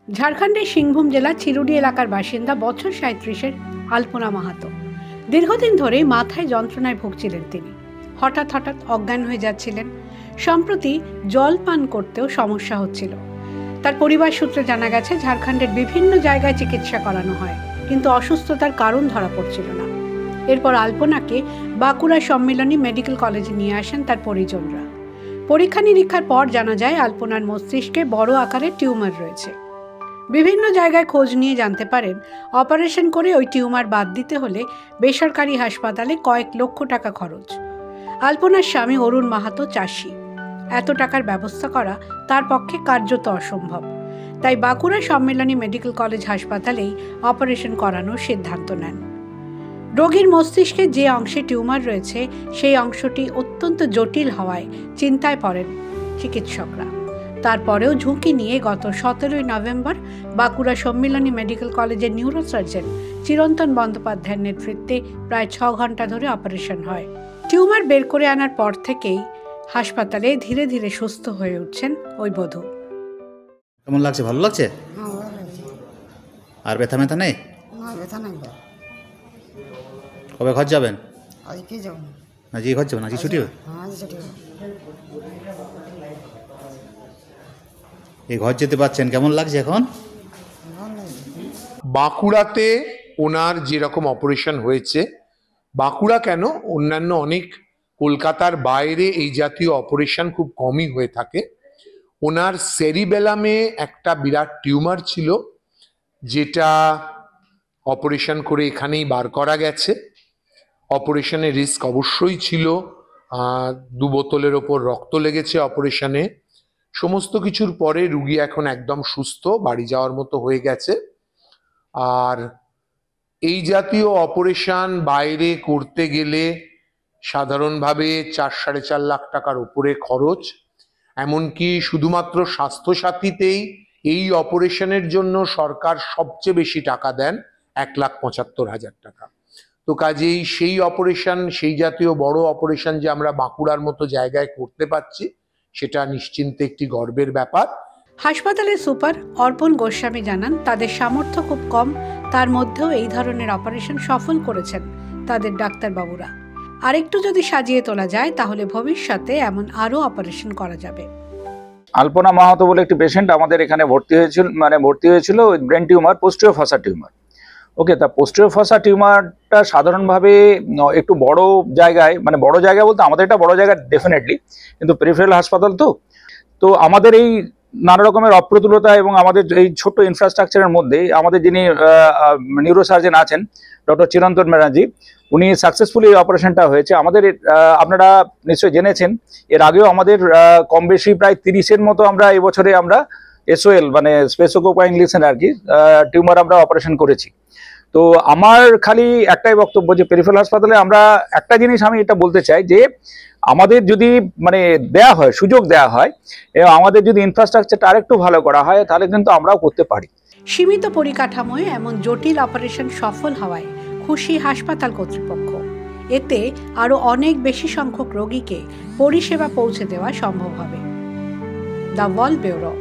ঝাড়খণ্ডের সিংভূম জেলার চিরুডি এলাকার বাসিন্দা বছর ৩৭-এর আলপনা মাহাতো। দীর্ঘদিন ধরেই মাথায় যন্ত্রণায় ভুগছিলেন তিনি। হঠাৎ হঠাৎ অজ্ঞান হয়ে যাচ্ছিলেন। সম্প্রতি জল পান করতেও সমস্যা হচ্ছিল। তার পরিবার সূত্রে জানা গেছে, ঝাড়খণ্ডের বিভিন্ন জায়গায় চিকিৎসা করানো হয়, কিন্তু অসুস্থতার কারণ ধরা পড়ছিল না। এরপর আলপনাকে বাঁকুড়া সম্মিলনী মেডিকেল কলেজে নিয়ে আসেন তার পরিজনরা। পরীক্ষা নিরীক্ষার পর জানা যায়, আলপনার মস্তিষ্কে বড় আকারের টিউমার রয়েছে। বিভিন্ন জায়গায় খোঁজ নিয়ে জানতে পারেন, অপারেশন করে ওই টিউমার বাদ দিতে হলে বেসরকারি হাসপাতালে কয়েক লক্ষ টাকা খরচ। আলপনার স্বামী অরুণ মাহাতো চাষি। এত টাকার ব্যবস্থা করা তার পক্ষে কার্যত অসম্ভব। তাই বাঁকুড়া সম্মিলনী মেডিকেল কলেজ হাসপাতালেই অপারেশন করানোর সিদ্ধান্ত নেন। রোগীর মস্তিষ্কে যে অংশে টিউমার রয়েছে সেই অংশটি অত্যন্ত জটিল হওয়ায় চিন্তায় পড়েন চিকিৎসকরা। তারপরেও ঝুঁকি নিয়ে গত ১৭ই নভেম্বর বাঁকুড়া সম্মিলনী মেডিকেল কলেজের নিউরোসার্জন চিরন্তন বন্দ্যোপাধ্যায়ের নেতৃত্বে প্রায় ৬ ঘন্টা ধরে অপারেশন হয়। টিউমার বের করে আনার পর থেকেই হাসপাতালে ধীরে ধীরে সুস্থ হয়ে উঠছেন ওই বধূ। কেমন লাগছে? ভালো লাগছে? আর ব্যথা মেথা নেই? কবে ঘর যাবেন? আজকে যাব। আজকে ঘর যাবেন? আজকে ছুটি হবে? এই ঘর যেতে পারছেন, কেমন লাগছে এখন? বাঁকুড়াতে ওনার যেরকম অপারেশন হয়েছে, বাঁকুড়া কেন, অন্যান্য অনেক কলকাতার বাইরে এই জাতীয় অপারেশন খুব কমই হয়ে থাকে। ওনার সেরিবেলামে একটা বিরাট টিউমার ছিল, যেটা অপারেশন করে এখানেই বার করা গেছে। অপারেশনের রিস্ক অবশ্যই ছিল, 2 বোতলের ওপর রক্ত লেগেছে অপারেশনে। সমস্ত কিছুর পরে রুগী এখন একদম সুস্থ, বাড়ি যাওয়ার মতো হয়ে গেছে। আর এই জাতীয় অপারেশন বাইরে করতে গেলে সাধারণভাবে ৪-৪.৫ লাখ টাকার উপরে খরচ। এমনকি শুধুমাত্র স্বাস্থ্যসাথীতেই এই অপারেশনের জন্য সরকার সবচেয়ে বেশি টাকা দেন, ১,৭৫,০০০ টাকা। তো কাজেই সেই অপারেশন, সেই জাতীয় বড় অপারেশন যে আমরা বাঁকুড়ার মতো জায়গায় করতে পারছি, সেটা নিশ্চিন্তে একটি গর্বের ব্যাপার। হাসপাতালের সুপার অর্পণ গোস্বামী জানান, তাদের সামর্থ্য খুব কম, তার মধ্যেও এই ধরনের অপারেশন সফল করেছেন তাদের ডাক্তারবাবুরা। আরেকটু যদি সাজিয়ে তোলা যায় তাহলে ভবিষ্যতে এমন আরও অপারেশন করা যাবে। আলপনা মাহাতো বলে একটি পেশেন্ট আমাদের এখানে ভর্তি হয়েছিল ব্রেন টিউমার, পোস্টেরিয়র ফসা টিউমার। ওকে, তা পোস্টেরিয়র ফসা টিউমারটা সাধারণভাবে একটু বড় জায়গায়, বড় জায়গা বলতে আমাদের এটা বড় জায়গা ডেফিনেটলি, কিন্তু পেরিফেরাল হাসপাতাল তো আমাদের এই নানা রকমের অপ্রতুলতা এবং আমাদের এই ছোট্ট ইনফ্রাস্ট্রাকচারের মধ্যে আমাদের যিনি নিউরোসার্জন আছেন ডক্টর চিরন্তন ব্যানার্জি, উনি সাকসেসফুলি অপারেশনটা হয়েছে। আমাদের আপনারা নিশ্চয়ই জেনেছেন, এর আগেও আমাদের কম বেশি প্রায় 30-এর মতো আমরা এবছরে আমরা SOL স্পেসোকোপাইন লিসেন টিউমার আমরা অপারেশন করেছি। তো আমার খালি একটাই বক্তব্য যে পেরিফেরাল হাসপাতালে আমরা একটা জিনিস আমি এটা বলতে চাই যে আমাদের যদি দেয়া হয়, সুযোগ দেয়া হয় এবং আমাদের যদি ইনফ্রাস্ট্রাকচারটা আরেকটু ভালো করা হয়, তাহলে কিন্তু আমরাও করতে পারি। সীমিত পরিকাঠামোয় এমন জটিল অপারেশন সফল হওয়ায় খুশি হাসপাতাল কর্তৃপক্ষ। এতে আরও অনেক বেশি সংখ্যক রোগীকে পরিষেবা পৌঁছে দেওয়া সম্ভব হবে। The wall bureau.